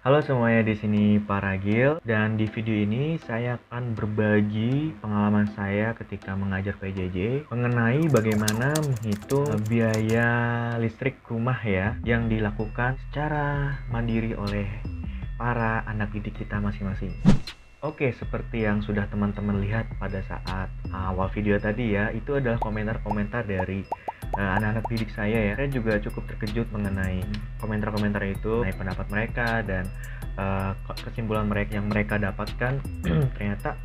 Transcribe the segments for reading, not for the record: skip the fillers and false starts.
Halo semuanya, di sini Pak Ragil, dan di video ini saya akan berbagi pengalaman saya ketika mengajar PJJ mengenai bagaimana menghitung biaya listrik rumah ya yang dilakukan secara mandiri oleh para anak didik kita masing-masing. Oke, seperti yang sudah teman-teman lihat pada saat awal video tadi ya, itu adalah komentar-komentar dari anak-anak didik saya ya. Saya juga cukup terkejut mengenai komentar-komentar itu, mengenai pendapat mereka dan kesimpulan mereka yang mereka dapatkan ternyata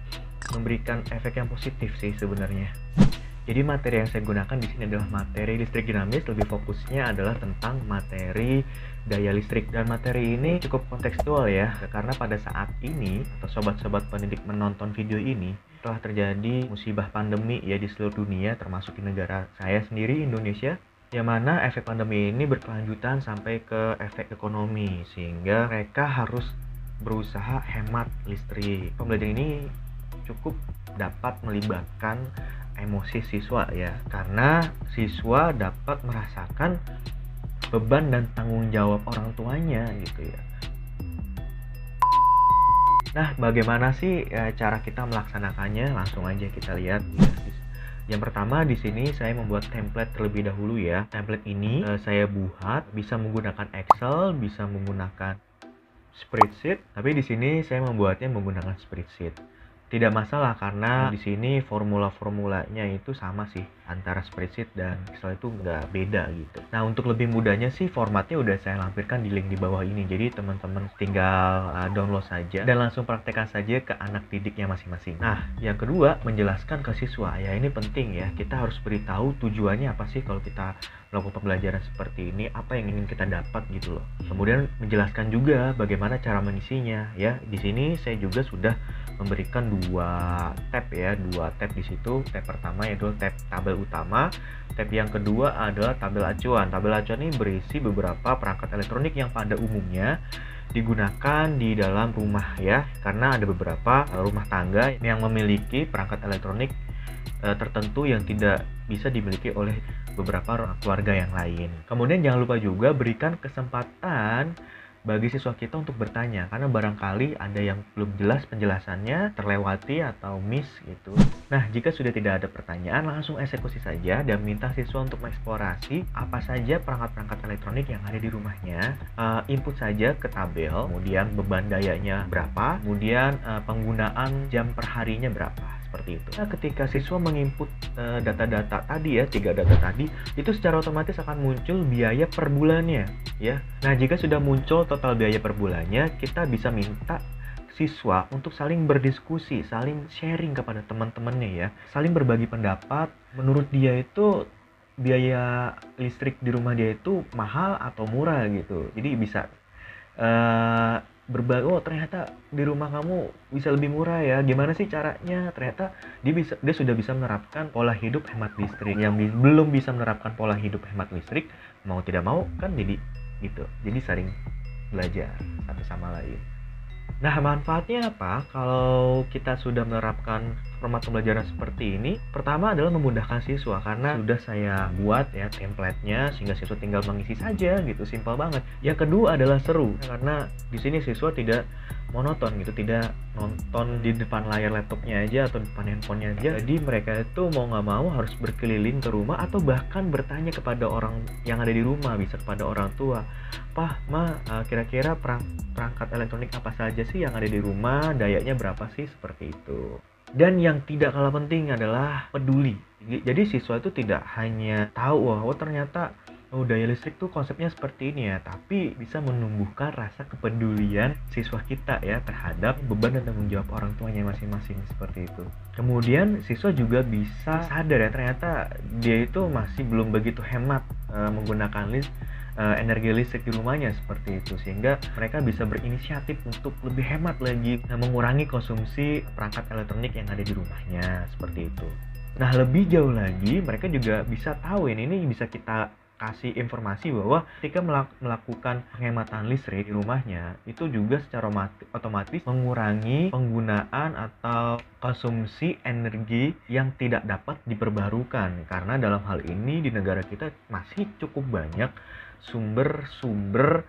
memberikan efek yang positif sih sebenarnya. Jadi materi yang saya gunakan di sini adalah materi listrik dinamis, lebih fokusnya adalah tentang materi daya listrik, dan materi ini cukup kontekstual ya, karena pada saat ini atau sobat-sobat pendidik menonton video ini telah terjadi musibah pandemi ya di seluruh dunia, termasuk di negara saya sendiri Indonesia, yang mana efek pandemi ini berkelanjutan sampai ke efek ekonomi sehingga mereka harus berusaha hemat listrik. Pembelajaran ini cukup dapat melibatkan emosi siswa ya, karena siswa dapat merasakan beban dan tanggung jawab orang tuanya gitu ya. Nah, bagaimana sih cara kita melaksanakannya? Langsung aja kita lihat ya. Yang pertama di sini saya membuat template terlebih dahulu ya. Template ini saya buat bisa menggunakan Excel, bisa menggunakan spreadsheet, tapi di sini saya membuatnya menggunakan spreadsheet. Tidak masalah karena di sini formula-formulanya itu sama sih antara spreadsheet dan Excel, itu nggak beda gitu. Nah, untuk lebih mudahnya sih formatnya udah saya lampirkan di link di bawah ini. Jadi teman-teman tinggal download saja dan langsung praktekkan saja ke anak didiknya masing-masing. Nah, yang kedua, menjelaskan ke siswa. Ya, ini penting ya. Kita harus beritahu tujuannya apa sih kalau kita melakukan pembelajaran seperti ini, apa yang ingin kita dapat gitu loh. Kemudian menjelaskan juga bagaimana cara mengisinya ya. Di sini saya juga sudah memberikan dua tab ya, dua tab di situ. Tab pertama yaitu tab tabel utama, tab yang kedua adalah tabel acuan. Tabel acuan ini berisi beberapa perangkat elektronik yang pada umumnya digunakan di dalam rumah ya, karena ada beberapa rumah tangga yang memiliki perangkat elektronik tertentu yang tidak bisa dimiliki oleh beberapa keluarga yang lain. Kemudian jangan lupa juga berikan kesempatan bagi siswa kita untuk bertanya, karena barangkali ada yang belum jelas penjelasannya, terlewati atau miss gitu. Nah, jika sudah tidak ada pertanyaan, langsung eksekusi saja dan minta siswa untuk mengeksplorasi apa saja perangkat-perangkat elektronik yang ada di rumahnya. Input saja ke tabel, kemudian beban dayanya berapa, kemudian penggunaan jam per harinya berapa. Seperti itu. Nah, ketika siswa menginput data-data tadi ya, 3 data tadi, itu secara otomatis akan muncul biaya per bulannya ya. Nah, jika sudah muncul total biaya per bulannya, kita bisa minta siswa untuk saling berdiskusi, saling sharing kepada teman-temannya ya, saling berbagi pendapat. Menurut dia itu biaya listrik di rumah dia itu mahal atau murah gitu. Jadi bisa berbagi, oh ternyata di rumah kamu bisa lebih murah ya, gimana sih caranya. Ternyata dia sudah bisa menerapkan pola hidup hemat listrik. Yang belum bisa menerapkan pola hidup hemat listrik, mau tidak mau kan jadi gitu. Jadi saling belajar satu sama lain. Nah, manfaatnya apa kalau kita sudah menerapkan format pembelajaran seperti ini? Pertama adalah memudahkan siswa, karena sudah saya buat ya template-nya sehingga siswa tinggal mengisi saja gitu, simpel banget. Yang kedua adalah seru, karena di sini siswa tidak monoton gitu, tidak nonton di depan layar laptopnya aja atau depan handphonenya aja. Jadi mereka itu mau nggak mau harus berkeliling ke rumah atau bahkan bertanya kepada orang yang ada di rumah, bisa kepada orang tua. Pah, Ma, kira-kira perangkat elektronik apa saja sih yang ada di rumah, dayanya berapa sih, seperti itu. Dan yang tidak kalah penting adalah peduli. Jadi siswa itu tidak hanya tahu, oh ternyata daya listrik tuh konsepnya seperti ini ya, tapi bisa menumbuhkan rasa kepedulian siswa kita ya terhadap beban dan tanggung jawab orang tuanya masing-masing, seperti itu. Kemudian siswa juga bisa sadar ya, ternyata dia itu masih belum begitu hemat menggunakan energi listrik di rumahnya, seperti itu, sehingga mereka bisa berinisiatif untuk lebih hemat lagi, mengurangi konsumsi perangkat elektronik yang ada di rumahnya, seperti itu. Nah, lebih jauh lagi mereka juga bisa tahu ini bisa kita kasih informasi bahwa ketika melakukan penghematan listrik di rumahnya, itu juga secara otomatis mengurangi penggunaan atau konsumsi energi yang tidak dapat diperbarukan, karena dalam hal ini di negara kita masih cukup banyak sumber-sumber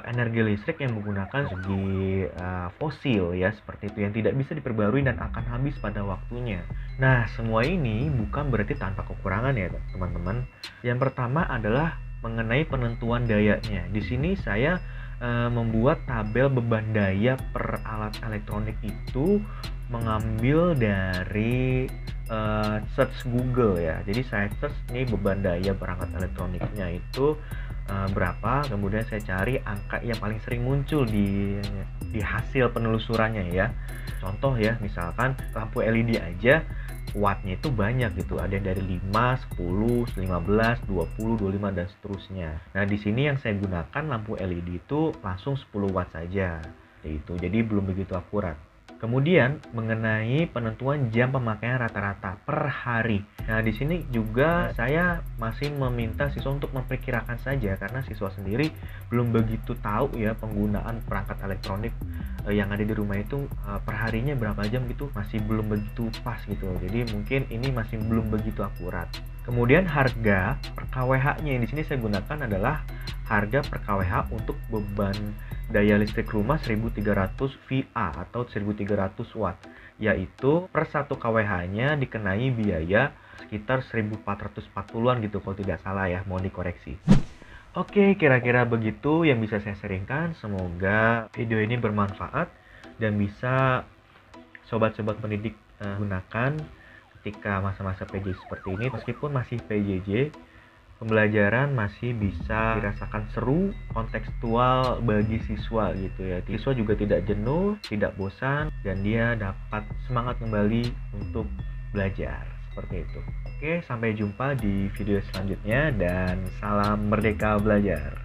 energi listrik yang menggunakan energi fosil ya, seperti itu, yang tidak bisa diperbarui dan akan habis pada waktunya. Nah, semua ini bukan berarti tanpa kekurangan ya teman-teman. Yang pertama adalah mengenai penentuan dayanya. Di sini saya membuat tabel beban daya per alat elektronik itu mengambil dari search Google ya. Jadi saya search nih beban daya perangkat elektroniknya itu berapa, kemudian saya cari angka yang paling sering muncul di hasil penelusurannya ya. Contoh ya, misalkan lampu LED aja wattnya itu banyak gitu, ada yang dari 5, 10, 15, 20, 25 dan seterusnya. Nah, di sini yang saya gunakan lampu LED itu langsung 10 watt saja. Yaitu jadi belum begitu akurat. Kemudian mengenai penentuan jam pemakaian rata-rata per hari. Nah, di sini juga saya masih meminta siswa untuk memperkirakan saja karena siswa sendiri belum begitu tahu ya penggunaan perangkat elektronik yang ada di rumah itu perharinya berapa jam gitu, masih belum begitu pas gitu. Jadi mungkin ini masih belum begitu akurat. Kemudian harga per kWh-nya yang di sini saya gunakan adalah harga per kWh untuk beban daya listrik rumah 1300 VA atau 1300 watt, yaitu per 1 kWh-nya dikenai biaya sekitar 1440-an gitu kalau tidak salah ya, mohon dikoreksi. Oke, kira-kira begitu yang bisa saya sharingkan. Semoga video ini bermanfaat dan bisa sobat-sobat pendidik gunakan ketika masa-masa PJJ seperti ini. Meskipun masih PJJ, pembelajaran masih bisa dirasakan seru, kontekstual bagi siswa gitu ya. Siswa juga tidak jenuh, tidak bosan, dan dia dapat semangat kembali untuk belajar. Seperti itu. Oke, sampai jumpa di video selanjutnya dan salam merdeka belajar.